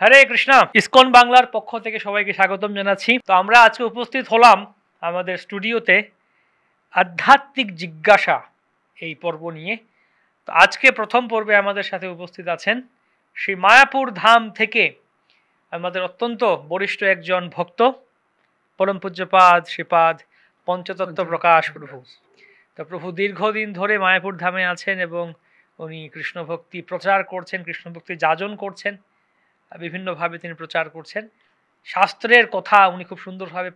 হরে Krishna. ISKCON বাংলার পক্ষ থেকে সবাইকে স্বাগতম জানাচ্ছি। তো আমরা আজকে উপস্থিত হলাম আমাদের স্টুডিওতে আধ্যাত্মিক জিজ্ঞাসা এই পর্ব নিয়ে। তো আজকে প্রথম পর্বে আমাদের সাথে উপস্থিত আছেন শ্রী মায়াপুর ধাম থেকে আমাদের অত্যন্ত বরিষ্ঠ একজন ভক্ত, পরম পূজ্যপাদ শ্রীপাদ পঞ্চতত্ত্ব প্রকাশ প্রভু। তো প্রভু দীর্ঘদিন ধরে মায়াপুর ধামে আছেন এবং উনি কৃষ্ণ ভক্তি প্রচার করছেন, কৃষ্ণ ভক্তি যাজন করছেন, বিভিন্নভাবে তিনি প্রচার করছেন। শাস্ত্রের কথা উনি খুব সুন্দরভাবে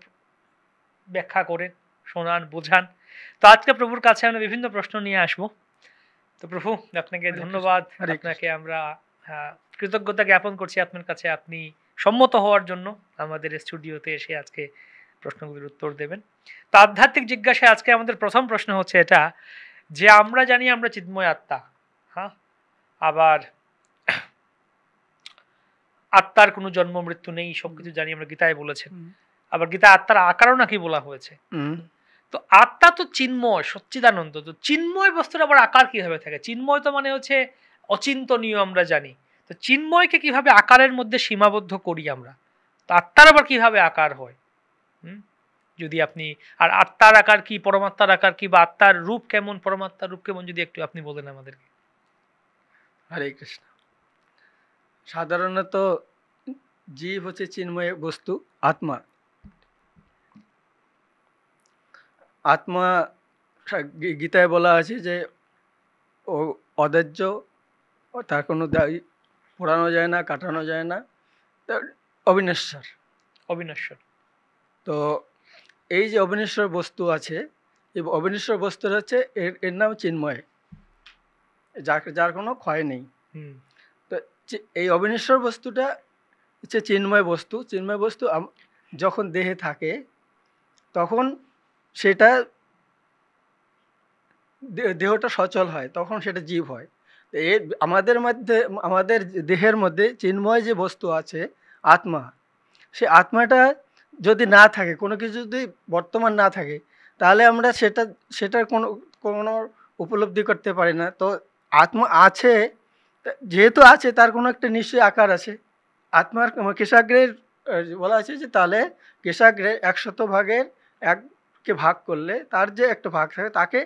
ব্যাখ্যা করেন, শোনান, বোঝান। তো আজকে প্রভুর কাছে আমরা বিভিন্ন প্রশ্ন নিয়ে আসবো। তো প্রভু, আপনাকে ধন্যবাদ, আপনাকে আমরা কৃতজ্ঞতা জ্ঞাপন করছি আপনার কাছে, আপনি সম্মত হওয়ার জন্য আমাদের স্টুডিওতে এসে আজকে প্রশ্নগুলির উত্তর দেবেন। তো আধ্যাত্মিক জিজ্ঞাসায় আজকে আমাদের প্রথম প্রশ্ন হচ্ছে এটা যে আমরা জানি আমরা চিন্ময় আত্মা, হ্যাঁ, আবার আত্মার কোনো জন্ম মৃত্যু নেই, সবকিছু জানি আমরা, গীতায় বলেছেন। আবার গীতায় আত্মার আকারও নাকি বলা হয়েছে। তো আত্মা তো চিন্ময়, সচ্চিদানন্দ। তো চিন্ময় বস্তুর আবার আকার কিভাবে থাকে? চিন্ময় তো মানে হচ্ছে অচিন্তনীয়, আমরা জানি। তো চিন্ময়কে কিভাবে আকারের মধ্যে সীমাবদ্ধ করি আমরা? তো আত্মার আবার কিভাবে আকার হয়? যদি আপনি, আর আত্মার আকার কি, পরমাত্মার আকার কি, বা আত্মার রূপ কেমন, পরমাত্মার রূপ কেমন, যদি একটু আপনি বলেন আমাদেরকে। হরে কৃষ্ণ। সাধারণত জীব হচ্ছে চিন্ময় বস্তু, আত্মা। আত্মা গীতায় বলা আছে যে ও অদাহ্য, তার কোনো পোড়ানো যায় না, কাটানো যায় না, অবিনশ্বর। অবিনশ্বর। তো এই যে অবিনশ্বর বস্তু আছে, এই অবিনশ্বর বস্তুর হচ্ছে এর নাম চিন্ময়, যার কোনো ক্ষয় নেই। তো এই অবিনশ্বর বস্তুটা হচ্ছে চিন্ময় বস্তু। চিন্ময় বস্তু যখন দেহে থাকে তখন সেটা দেহটা সচল হয়, তখন সেটা জীব হয়। তো এর আমাদের মধ্যে, আমাদের দেহের মধ্যে চিন্ময় যে বস্তু আছে আত্মা, সে আত্মাটা যদি না থাকে, কোনো কিছু যদি বর্তমান না থাকে, তাহলে আমরা সেটার কোনো উপলব্ধি করতে পারি না। তো আত্মা আছে, যেহেতু আছে, তার কোনো একটা নিশ্চয়ই আকার আছে। আত্মার কেশাগ্রের বলা আছে যে তাহলে কেশাগ্রের 100 ভাগের 1কে ভাগ করলে তার যে একটা ভাগ থাকে, তাকে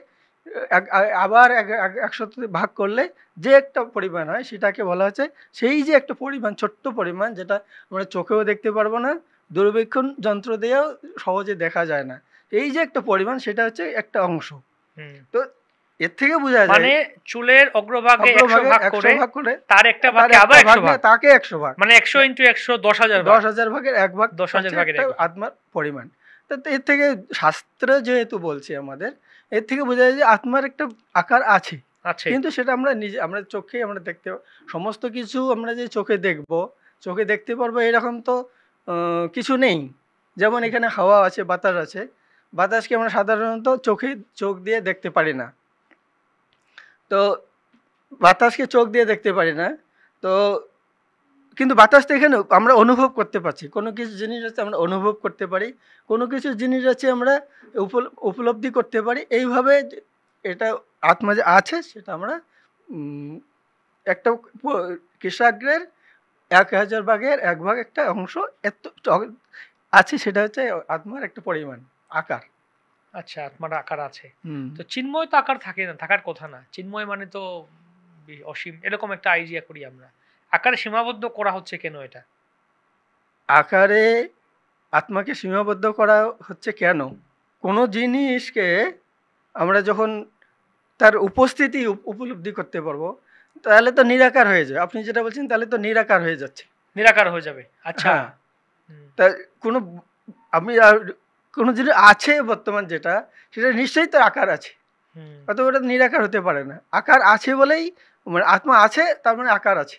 আবার 100 ভাগ করলে যে একটা পরিমাণ হয়, সেটাকে বলা হচ্ছে, সেই যে একটা পরিমাণ, ছোট্ট পরিমাণ, যেটা আমরা চোখেও দেখতে পারবো না, দূরবীক্ষণ যন্ত্র দিয়েও সহজে দেখা যায় না, এই যে একটা পরিমাণ, সেটা হচ্ছে একটা অংশ। তো এর থেকে বোঝা যায়, মানে চুলের অগ্রভাগে 100 ভাগ করে তার একটা ভাগে আবার 100 ভাগ, তাকে 100 ভাগ, মানে 100 × 100 10,000 ভাগের 1 ভাগ, 10,000 ভাগের আত্মার পরিমাণ। তো এর থেকে শাস্ত্র যেহেতু বলছে আমাদের, এর থেকে বোঝা যায় যে আত্মার একটা আকার আছে, কিন্তু সেটা আমরা চোখে আমরা দেখতে, সমস্ত কিছু আমরা যে চোখে দেখতে পারবো এরকম তো কিছু নেই। যেমন এখানে হাওয়া আছে, বাতাস আছে, বাতাসকে আমরা সাধারণত চোখ দিয়ে দেখতে পারি না। তো বাতাসকে চোখ দিয়ে দেখতে পারি না, তো কিন্তু বাতাসটা এখানে আমরা অনুভব করতে পারছি। কোনো কিছু জিনিস আছে আমরা অনুভব করতে পারি, কোনো কিছু জিনিস আছে আমরা উপলব্ধি করতে পারি। এইভাবে এটা আত্মা যে আছে, সেটা আমরা একটা কেশাগ্রের 1000 ভাগের 1 ভাগ একটা অংশ এত আছে, সেটা হচ্ছে আত্মার একটা পরিমাণ, আকার। আচ্ছা, আত্মার আকার আছে। তো চিন্ময় তো আকার থাকে না, থাকার কথা না। চিন্ময় মানে তো অসীম, এরকম একটা আইডিয়া করি আমরা। আকারে সীমাবদ্ধ করা হচ্ছে কেন? এটা আকারে আত্মাকে সীমাবদ্ধ করা হচ্ছে কেন? কোনো জিনিসকে আমরা যখন তার উপস্থিতি উপলব্ধি করতে পারবো, তাহলে তো নিরাকার হয়ে যাবে। আপনি যেটা বলছেন, তাহলে তো নিরাকার হয়ে যাচ্ছে, নিরাকার হয়ে যাবে। আচ্ছা, তা কোনো জিনিস আছে বর্তমান, যেটা সেটা নিশ্চয়ই তো আকার আছে, অত ওটা নিরাকার হতে পারে না। আকার আছে বলেই, মানে আত্মা আছে, তার মানে আকার আছে।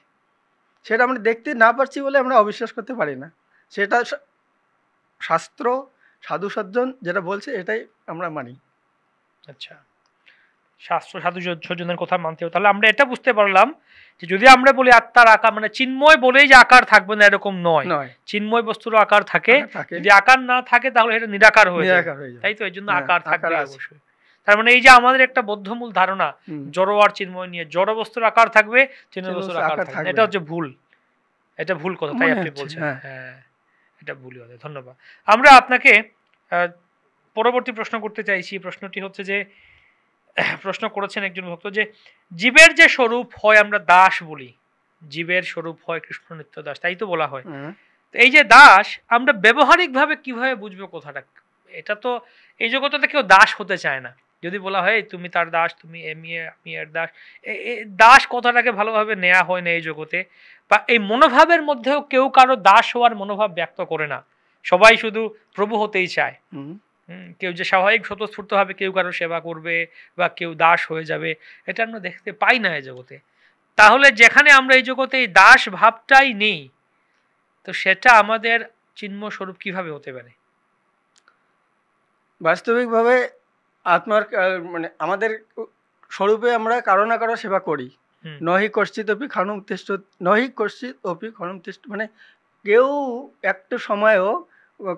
সেটা আমরা দেখতে না পারছি বলে আমরা অবিশ্বাস করতে পারি না। সেটা শাস্ত্র, সাধু সজ্জন যেটা বলছে, এটাই আমরা মানি। আচ্ছা, শাস্ত্র সাধু সজ্জনের কথা মানতে হবে। তাহলে আমরা এটা বুঝতে পারলাম যে যদি আমরা বলি আত্মার আকার, মানে চিন্ময় বলেই যে আকার থাকবে না, এরকম নয়। চিন্ময় বস্তুর আকার থাকে, যদি আকার না থাকে তাহলে এটা নিরাকার হয়ে যায়, তাই তো? এই জন্য আকার থাকবে অবশ্যই। তার মানে এই যে আমাদের একটা বদ্ধমূল ধারণা জড় আর চিন্ময় নিয়ে, জড় বস্তুর আকার থাকবে, চিন্ময় বস্তুর আকার থাকবে, এটা হচ্ছে ভুল। এটা ভুল কথা, তাই আপনি বলছেন। হ্যাঁ, এটা ভুল কথা। ধন্যবাদ। আমরা আপনাকে পরবর্তী প্রশ্ন করতে চাইছি। প্রশ্নটি হচ্ছে যে, প্রশ্ন করেছেন একজন ভক্ত যে জীবের যে স্বরূপ হয় আমরা দাস বলি, জীবের স্বরূপ হয় কৃষ্ণ নিত্য দাস, তাই তো বলা হয়। এই যে দাস, আমরা ব্যবহারিক ভাবে কিভাবে বুঝবো কথাটা? এটা তো এই জগতে কেউ দাস হতে চায় না। যদি বলা হয় তুমি তার দাস, তুমি আমি এর দাস, দাস কথাটাকে ভালোভাবে নেওয়া হয় না এই জগতে, বা এই মনোভাবের মধ্যেও কেউ কারো দাস হওয়ার মনোভাব ব্যক্ত করে না। সবাই শুধু প্রভু হতেই চায়। কেউ যে স্বাভাবিক স্বতঃস্ফূর্ত ভাবে কেউ কারো সেবা করবে বা কেউ দাস হয়ে যাবে, এটা আমরা দেখতে পাই না এই জগতে। তাহলে যেখানে আমরা এই জগতে এই দাস ভাবটাই নেই, তো সেটা আমাদের চিন্ময় স্বরূপ কিভাবে হতে পারে? বাস্তবিকভাবে আত্মার মানে আমাদের স্বরূপে আমরা কারো না কারো সেবা করি। নহি কশ্চিৎ অপি ক্ষণম তিষ্ঠ, নহি কশ্চিৎ অপি ক্ষণম তিষ্ঠ, মানে কেউ একটা সময়ও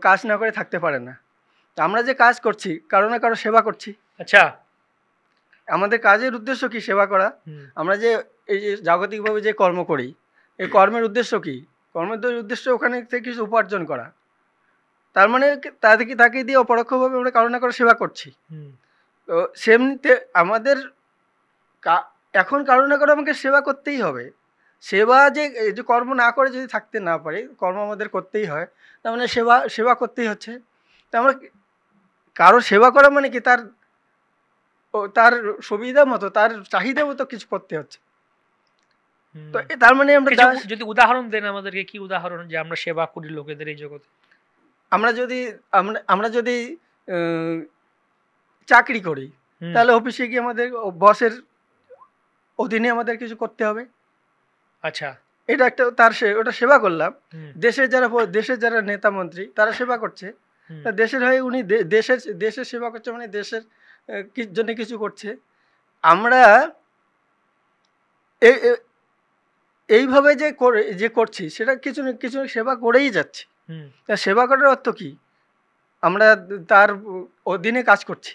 কাজ না করে থাকতে পারে না। আমরা যে কাজ করছি কারো না কারো সেবা করছি। আচ্ছা, আমাদের কাজের উদ্দেশ্য কি? সেবা করা। আমরা যে এই যে জাগতিকভাবে যে কর্ম করি, এই কর্মের উদ্দেশ্য কি? কর্মের উদ্দেশ্য ওখানে থেকে কিছু উপার্জন করা। তার মানে তাকে দিয়ে অপরোক্ষভাবে আমরা কারো না কারো সেবা করছি। তো সেমনিতে আমাদের এখন কারো না কারো আমাকে সেবা করতেই হবে। সেবা যে কর্ম না করে যদি থাকতে না পারি, কর্ম আমাদের করতেই হয়, তার মানে সেবা করতেই হচ্ছে। তা আমরা কারো সেবা করা মানে কি তার সুবিধা মতো, তার চাহিদা মতো কিছু করতে হচ্ছে। তো তার মানে আমরা যদি উদাহরণ দেন আমাদেরকে, কি উদাহরণ যে আমরা সেবা করি লোকেদের এই জগতে? আমরা যদি চাকরি করি, তাহলে অফিসে গিয়ে আমাদের বসের অধীনে আমাদের কিছু করতে হবে। আচ্ছা, এটা একটা ওটা সেবা করলাম। দেশের যারা নেতা মন্ত্রী, তারা সেবা করছে, দেশের হয়ে উনি দেশের সেবা করছে, মানে দেশের জন্য কিছু করছে। আমরা এইভাবে যে করছি, সেটা কিছু না কিছু সেবা করেই যাচ্ছি। তা সেবা করার অর্থ কি? আমরা তার অধীনে কাজ করছি।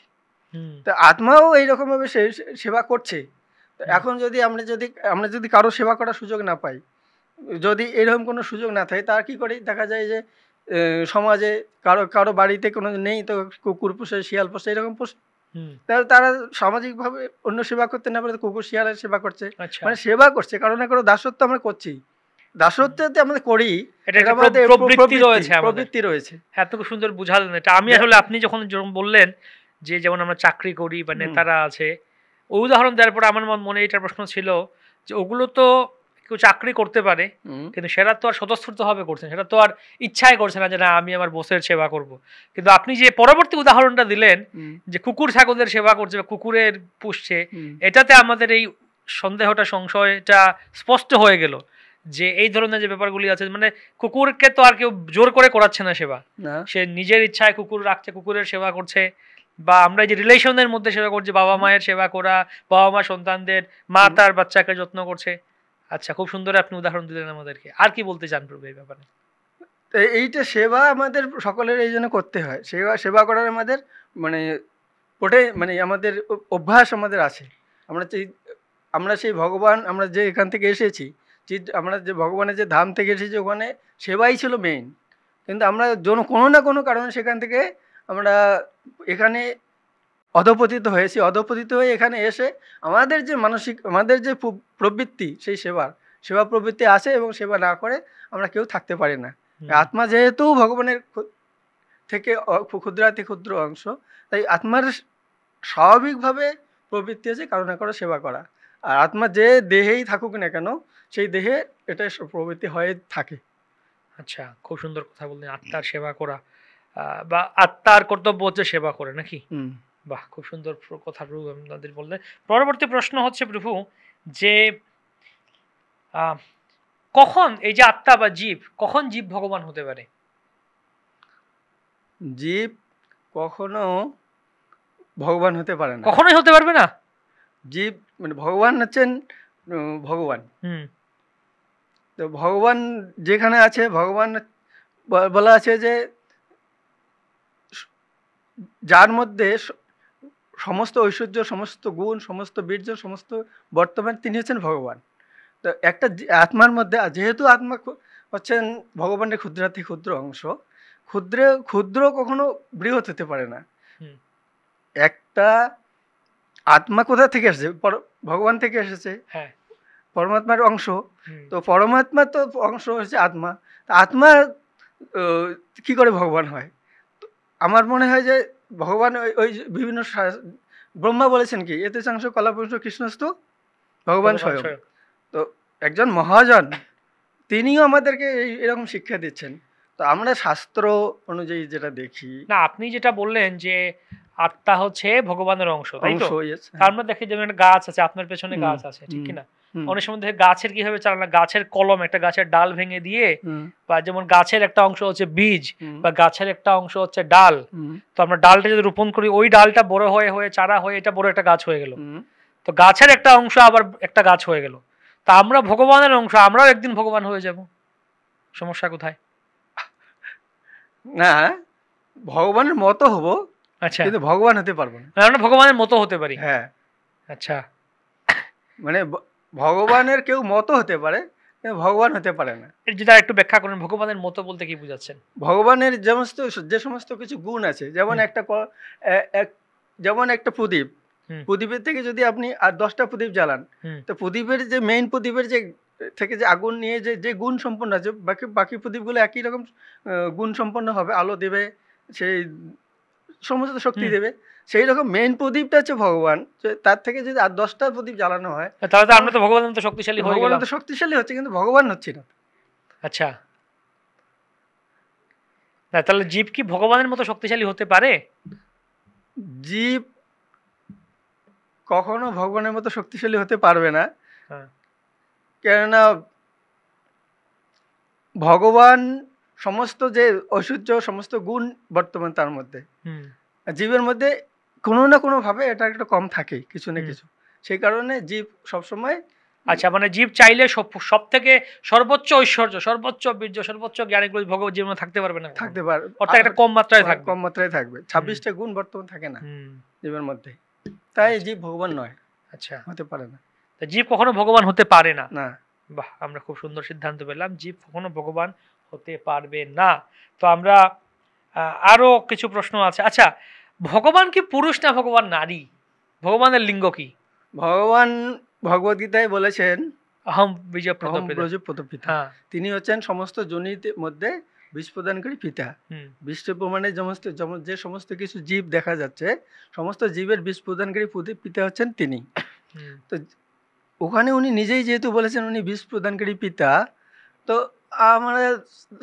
তা আত্মাও এইরকম ভাবে সেবা করছে। এখন যদি আমরা যদি কারো সেবা করার সুযোগ না পাই, যদি এরকম কোনো সুযোগ না থাকে, তার কি করে দেখা যায় যে সমাজে কারো বাড়িতে কোনো নেই, তো কুকুর পোষে, শিয়াল পোষে, এরকম পোষে। তারা সামাজিকভাবে অন্য সেবা করতে না পারে কুকুর শিয়ালের সেবা করছে। মানে সেবা করছে, কারণ না কারো দাসত্ব আমরা করছি। দাসত্বতে আমরা করি, প্রবৃত্তি রয়েছে। এত সুন্দর বুঝালেন এটা। আমি আসলে আপনি যখন বললেন যে যেমন আমরা চাকরি করি বা নেতারা আছে, ওই উদাহরণ দেওয়ার পর আমার মনে এটা প্রশ্ন ছিল যে ওগুলো তো কেউ চাকরি করতে পারে, কিন্তু সেটা তো আর স্বতঃস্ফূর্ত ভাবে করছেন, সেটা তো আর ইচ্ছায় করছে না যে না আমি আমার বসের সেবা করব। কিন্তু আপনি যে পরবর্তী উদাহরণটা দিলেন যে কুকুর ছাগলের সেবা করছে বা কুকুরের পুষছে, এটাতে আমাদের এই সন্দেহটা, সংশয়টা স্পষ্ট হয়ে গেল যে এই ধরনের যে ব্যাপারগুলি আছে, মানে কুকুরকে তো আর কেউ জোর করে করাচ্ছে না সেবা, সে নিজের ইচ্ছায় কুকুর রাখছে, কুকুরের সেবা করছে। বা আমরা যে রিলেশনের মধ্যে সেবা করছি, বাবা মায়ের সেবা করা, বাবা মা সন্তানদের, মা তার বাচ্চাকে যত্ন করছে। আচ্ছা, খুব সুন্দর আপনি উদাহরণ দিলেন আমাদেরকে। আর কি বলতে চান প্রভু এই ব্যাপারে? এইটা সেবা আমাদের সকলের এই জন্য করতে হয়। সেবা করার আমাদের মানে আমাদের অভ্যাস আমাদের আছে। আমরা সেই ভগবান, আমরা যে এখান থেকে এসেছি, আমরা যে ভগবানের যে ধাম থেকে এসেছি, ওখানে সেবাই ছিল মেইন। কিন্তু আমরা কোনো না কোনো কারণে সেখান থেকে আমরা এখানে অধঃপতিত হয়েছি। অধঃপতিত হয়ে এখানে এসে আমাদের যে প্রবৃত্তি, সেই সেবা প্রবৃত্তি আছে, এবং সেবা না করে আমরা কেউ থাকতে পারি না। আত্মা যেহেতু ভগবানের থেকে ক্ষুদ্রাতি ক্ষুদ্র অংশ, তাই আত্মার স্বাভাবিকভাবে প্রবৃত্তি আছে কারো না কারো সেবা করা। আর আত্মা যে দেহেই থাকুক না কেন, সেই দেহে এটা প্রবৃত্তি হয়ে থাকে। আচ্ছা, খুব সুন্দর কথা বললেন, আত্মার সেবা করা বা আত্মার কর্তব্য হচ্ছে সেবা করে, নাকি? বাহ, খুব সুন্দর কথা প্রভু আপনাদের বললেন। পরবর্তী প্রশ্ন হচ্ছে প্রভু যে কখন এই যে আত্মা বা জীব, কখন জীব ভগবান হতে পারে? জীব কখনো ভগবান হতে পারে না, কখনোই হতে পারবে না। জীব মানে ভগবান হচ্ছেন ভগবান। তো ভগবান যেখানে আছে, ভগবান বলা আছে যে যার মধ্যে সমস্ত ঐশ্বর্য, সমস্ত গুণ, সমস্ত বীর্য, সমস্ত বর্তমান, তিনি হচ্ছেন ভগবান। তো একটা আত্মার মধ্যে, যেহেতু আত্মা হচ্ছেন ভগবানের ক্ষুদ্রাতি ক্ষুদ্র অংশ। ক্ষুদ্র ক্ষুদ্র কখনো বৃহৎ হতে পারে না। একটা আত্মা কোথা থেকে এসেছে? ভগবান থেকে এসেছে, পরমাত্মার অংশ। তো পরমাত্মার তো অংশ হচ্ছে আত্মা। আত্মা কি করে ভগবান হয়? আমার মনে হয় যে ভগবান ওই বিভিন্ন ব্রহ্মা বলেছেন কি, এতে চাংশ কলাপুংস কৃষ্ণস্তু ভগবান স্বয়ং। তো একজন মহাজন তিনিও আমাদেরকে এরকম শিক্ষা দিচ্ছেন। তো আমরা শাস্ত্র অনুযায়ী যেটা দেখি, না আপনি যেটা বললেন যে আত্মা হচ্ছে ভগবানের অংশ, তাই তো? তার মধ্যে দেখে যেমন গাছ আছে, আপনার পেছনে গাছ আছে, ঠিক কিনা? অনেক সময় দেখে গাছের কিভাবে চালানো, গাছের কলম, একটা গাছের ডাল ভেঙে দিয়ে, বা যেমন গাছের একটা অংশ হচ্ছে বীজ, বা গাছের একটা অংশ হচ্ছে ডাল। তো আমরা ডালটা যদি রোপণ করি, ওই ডালটা বড় হয়ে হয়ে চারা হয়ে এটা বড় একটা গাছ হয়ে গেল। তো গাছের একটা অংশ আবার একটা গাছ হয়ে গেল। তা আমরা ভগবানের অংশ, আমরাও একদিন ভগবান হয়ে যাব। সমস্যা কোথায়? না, ভগবানের মতো হব, আচ্ছা, কিন্তু ভগবান হতে পারবো না। আমরা ভগবানের মতো হতে পারি। হ্যাঁ, আচ্ছা, মানে ভগবানের কেউ মতো হতে পারে, কিন্তু ভগবান হতে পারে না। যেটা একটু ব্যাখ্যা করেন, ভগবানের মতো বলতে কি বুঝাচ্ছেন? ভগবানের যে সমস্ত কিছু গুণ আছে, যেমন যেমন একটা প্রদীপ, প্রদীপের থেকে যদি আপনি আর 10টা প্রদীপ জ্বালান, তো প্রদীপের যে মেইন প্রদীপের যে থেকে যে আগুন নিয়ে যে গুণ সম্পন্ন আছে, বাকি প্রদীপগুলো একই রকম গুণ সম্পন্ন হবে, আলো দেবে, সেই সমস্ত শক্তি দেবে। সেই রকম মেইন প্রদীপটা হচ্ছে ভগবান। তার থেকে যদি আর 10টা প্রদীপ জ্বালানো হয়, তাহলে তো আমরা তো ভগবানের মতো শক্তিশালী হয়ে গেলাম। ভগবান তো শক্তিশালী হচ্ছে, কিন্তু ভগবান হচ্ছে না। আচ্ছা, না তাহলে জীব কি ভগবানের মতো শক্তিশালী হতে পারে? জীব কখনো ভগবানের মতো শক্তিশালী হতে পারবে না, কেননা ভগবান সমস্ত যে ঐশ্বর্য, সমস্ত গুণ বর্তমান তার মধ্যে, জীবের মধ্যে কোনো না কোনো ভাবে এটা একটা কম থাকে, কিছু না কিছু। সেই কারণে জীব সবসময়, আচ্ছা, মানে জীব চাইলে সব থেকে সর্বোচ্চ ঐশ্বর্য, সর্বোচ্চ বীর্য, সর্বোচ্চ জ্ঞানগুলো ভগবত জীবনে থাকতে পারবে না, থাকতে পারবে, অর্থাৎ একটা কম মাত্রায় থাকবে, কম মাত্রায় থাকবে। 26টা গুণ বর্তমান থাকে না জীবের মধ্যে, তাই জীব ভগবান নয়। আচ্ছা, হতে পারে না, জীব কখনো ভগবান হতে পারে না। না। বাহ, আমরা খুব সুন্দর সিদ্ধান্ত পেলাম, জীব কখনো ভগবান হতে পারবে না। তো আমরা আরো কিছু প্রশ্ন আছে। আচ্ছা, ভগবান কি পুরুষ না ভগবান নারী? ভগবানের লিঙ্গ কি? ভগবান ভগবদ গীতায় বলেছেন অহম বীজ প্রদপিতা। তিনি হচ্ছেন সমস্ত যোনির মধ্যে বীজ প্রদানকারী পিতা। বিশ্ব প্রমাণে যে সমস্ত কিছু জীব দেখা যাচ্ছে, সমস্ত জীবের বীজ প্রদানকারী পিতা হচ্ছেন তিনি। তো ওখানে উনি নিজেই যেহেতু বলেছেন উনি বীজ প্রদানকারী পিতা, তো আমরা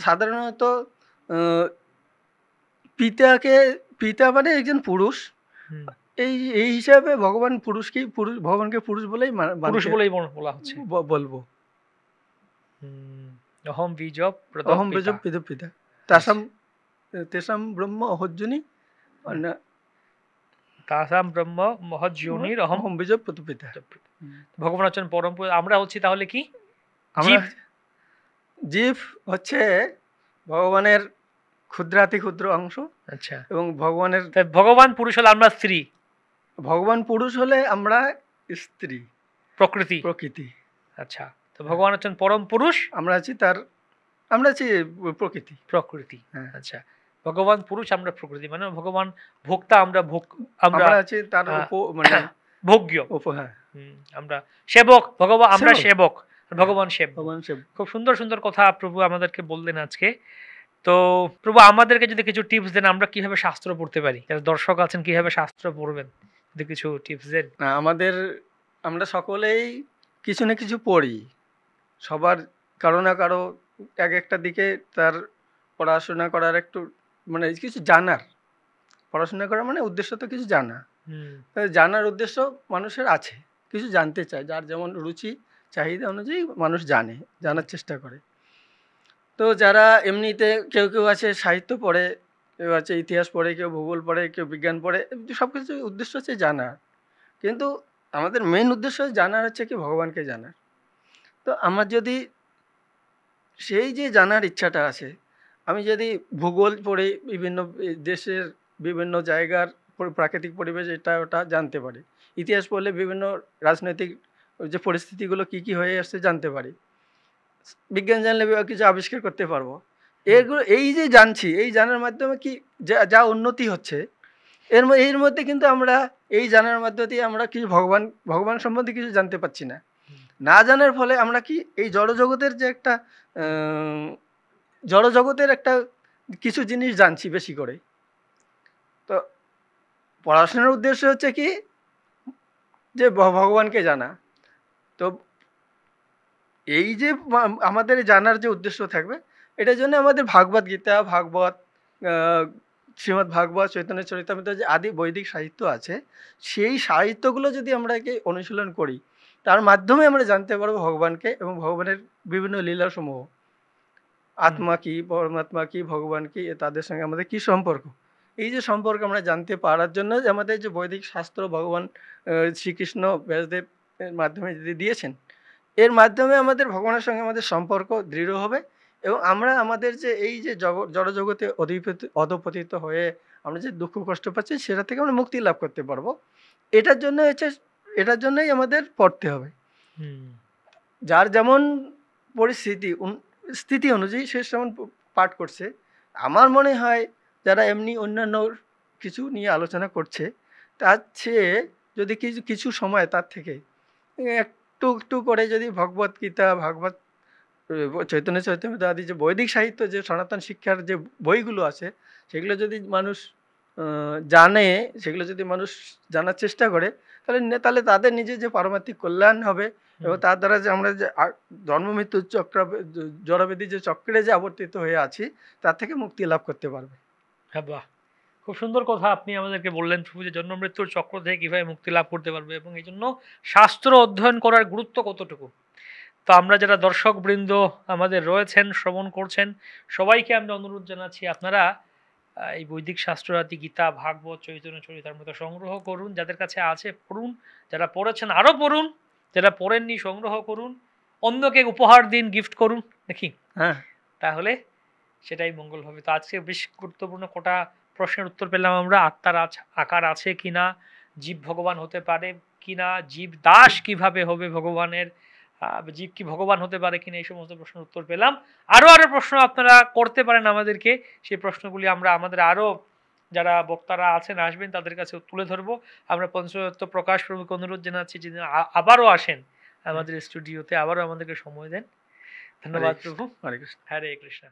সাধারণত পিতা মানে একজন পুরুষ, এই হিসাবে ভগবানকে পুরুষ বলেই বলা হচ্ছে, বলবো। অহম বীজ পিতা তেসাম ব্রহ্ম অহজ্জনি তাসাম ব্রহ্ম মহজ্জনির অহম বীজ পিতা। ভগবান হচ্ছেন পরম পুরুষ, আমরা হচ্ছি তাহলে কি? জীব হচ্ছে ভগবানের ক্ষুদ্রাতি ক্ষুদ্র অংশ। আচ্ছা, এবং ভগবান পুরুষ হলে আমরা স্ত্রী, ভগবান পুরুষ হলে আমরা স্ত্রী, প্রকৃতি। আচ্ছা, তো ভগবান হচ্ছেন পরম পুরুষ, আমরা আছি প্রকৃতি। আচ্ছা, ভগবান পুরুষ, আমরা প্রকৃতি, মানে ভগবান ভোক্তা, আমরা আছি তার মানে ভোগ্য, আমরা সেবক, ভগবান আমরা সেবক, ভগবান সেবক। খুব সুন্দর সুন্দর কথা প্রভু আমাদেরকে বললেন আজকে। তো প্রভু আমাদেরকে যদি কিছু টিপস দেন, আমরা কিভাবে শাস্ত্র পড়তে পারি, যারা দর্শক আছেন কিভাবে শাস্ত্র পড়বেন, যদি কিছু টিপস দেন। আমরা সকলেই কিছু না কিছু পড়ি, সবার কারো না কারো এক একটা দিকে তার পড়াশোনা করার একটু মানে কিছু জানার, পড়াশোনা করা মানে উদ্দেশ্য তো কিছু জানার উদ্দেশ্য মানুষের আছে, কিছু জানতে চায়, যার যেমন রুচি চাহিদা অনুযায়ী মানুষ জানার চেষ্টা করে। তো যারা এমনিতে কেউ আছে সাহিত্য পড়ে, কেউ আছে ইতিহাস পড়ে, কেউ ভূগোল পড়ে, কেউ বিজ্ঞান পড়ে, সব কিছু উদ্দেশ্য হচ্ছে জানার, কিন্তু আমাদের মেইন উদ্দেশ্য জানার হচ্ছে কি ভগবানকে জানার। তো আমার যদি সেই যে জানার ইচ্ছাটা আছে, আমি যদি ভূগোল পড়ে বিভিন্ন দেশের বিভিন্ন জায়গার প্রাকৃতিক পরিবেশ এটা ওটা জানতে পারি, ইতিহাস পড়লে বিভিন্ন রাজনৈতিক যে পরিস্থিতিগুলো কী কী হয়ে আসছে জানতে পারি, বিজ্ঞান জানলে কিছু আবিষ্কার করতে পারবো। এগুলো এই যে জানছি, এই জানার মাধ্যমে কি যা উন্নতি হচ্ছে, এর মধ্যে কিন্তু আমরা এই জানার মধ্য দিয়ে আমরা কিছু ভগবান সম্বন্ধে কিছু জানতে পারছি না। না জানার ফলে আমরা কি এই জড়জগতের যে একটা জড়জগতের একটা কিছু জিনিস জানছি বেশি করে। তো পড়াশোনার উদ্দেশ্য হচ্ছে কি যে ভগবানকে জানা। তো এই যে আমাদের জানার যে উদ্দেশ্য থাকবে, এটার জন্য আমাদের ভাগবত গীতা, ভাগবত, শ্রীমদ্ ভাগবত, চৈতন্য চরিতামৃত যে আদি বৈদিক সাহিত্য আছে, সেই সাহিত্যগুলো যদি আমরা অনুশীলন করি, তার মাধ্যমে আমরা জানতে পারবো ভগবানকে এবং ভগবানের বিভিন্ন লীলাসমূহ। আত্মা কি, পরমাত্মা কি, ভগবান কি, তাদের সঙ্গে আমাদের কি সম্পর্ক। এই যে সম্পর্ক আমরা জানতে পারার জন্য আমাদের যে বৈদিক শাস্ত্র ভগবান শ্রীকৃষ্ণ ব্যাসদেব এর মাধ্যমে যদি দিয়েছেন, এর মাধ্যমে আমাদের ভগবানের সঙ্গে আমাদের সম্পর্ক দৃঢ় হবে এবং আমরা আমাদের যে এই যে জড়জগতে অধপতিত হয়ে আমরা যে দুঃখ কষ্ট পাচ্ছি, সেটা থেকে আমরা মুক্তি লাভ করতে পারবো। এটার জন্যই আমাদের পড়তে হবে। যার যেমন পরিস্থিতি স্থিতি অনুযায়ী সে যেমন পাঠ করছে। আমার মনে হয় যারা এমনি অন্যান্য কিছু নিয়ে আলোচনা করছে, তার চেয়ে যদি কিছু সময় তার থেকে একটু একটু করে যদি ভগবত গীতা, ভাগবত, চৈতন্য চরিতামৃত আদি যে বৈদিক সাহিত্য, যে সনাতন শিক্ষার যে বইগুলো আছে, সেগুলো যদি মানুষ জানে, সেগুলো যদি মানুষ জানার চেষ্টা করে, তাহলে তাদের নিজের যে পারমার্থিক কল্যাণ হবে এবং তার দ্বারা যে আমরা যে জন্ম মৃত্যু জড়বেদী যে চক্রে যে আবর্তিত হয়ে আছি, তার থেকে মুক্তি লাভ করতে পারবে। হ্যাঁ, বাহ, খুব সুন্দর কথা আপনি আমাদেরকে বললেন প্রভু, যে জন্ম মৃত্যুর চক্র থেকে কিভাবে মুক্তি লাভ করতে পারবে এবং এই জন্য শাস্ত্র অধ্যয়ন করার গুরুত্ব কতটুকু। তো আমরা যারা দর্শক বৃন্দ আমাদের রয়েছেন, শ্রবণ করছেন, সবাইকে আমরা অনুরোধ জানাচ্ছি, আপনারা এই বৈদিক শাস্ত্রাদি গীতা, ভাগবত, চৈতন্য চরিতামৃত সংগ্রহ করুন। যাদের কাছে আছে পড়ুন, যারা পড়েছেন আরও পড়ুন, যারা পড়েননি সংগ্রহ করুন, অন্যকে উপহার দিন, গিফট করুন, দেখি হ্যাঁ, তাহলে সেটাই মঙ্গল হবে। তো আজকে বেশ গুরুত্বপূর্ণ কটা প্রশ্নের উত্তর পেলাম আমরা। আত্মার আকার আছে কিনা, জীব ভগবান হতে পারে কিনা, জীব দাস কিভাবে হবে ভগবানের, জীব কি ভগবান হতে পারে কিনা, এই সমস্ত প্রশ্নের উত্তর পেলাম। আরো প্রশ্ন আপনারা করতে পারেন আমাদেরকে, সেই প্রশ্নগুলি আমরা আমাদের আরো যারা বক্তারা আছেন আসবেন তাদের কাছে তুলে ধরবো। আমরা পঞ্চতত্ত্ব প্রকাশ প্রভুকে অনুরোধ জানাচ্ছি যে আবারও আসেন আমাদের স্টুডিওতে, আবারও আমাদেরকে সময় দেন। ধন্যবাদ প্রভু। হরে কৃষ্ণ। হরে কৃষ্ণ।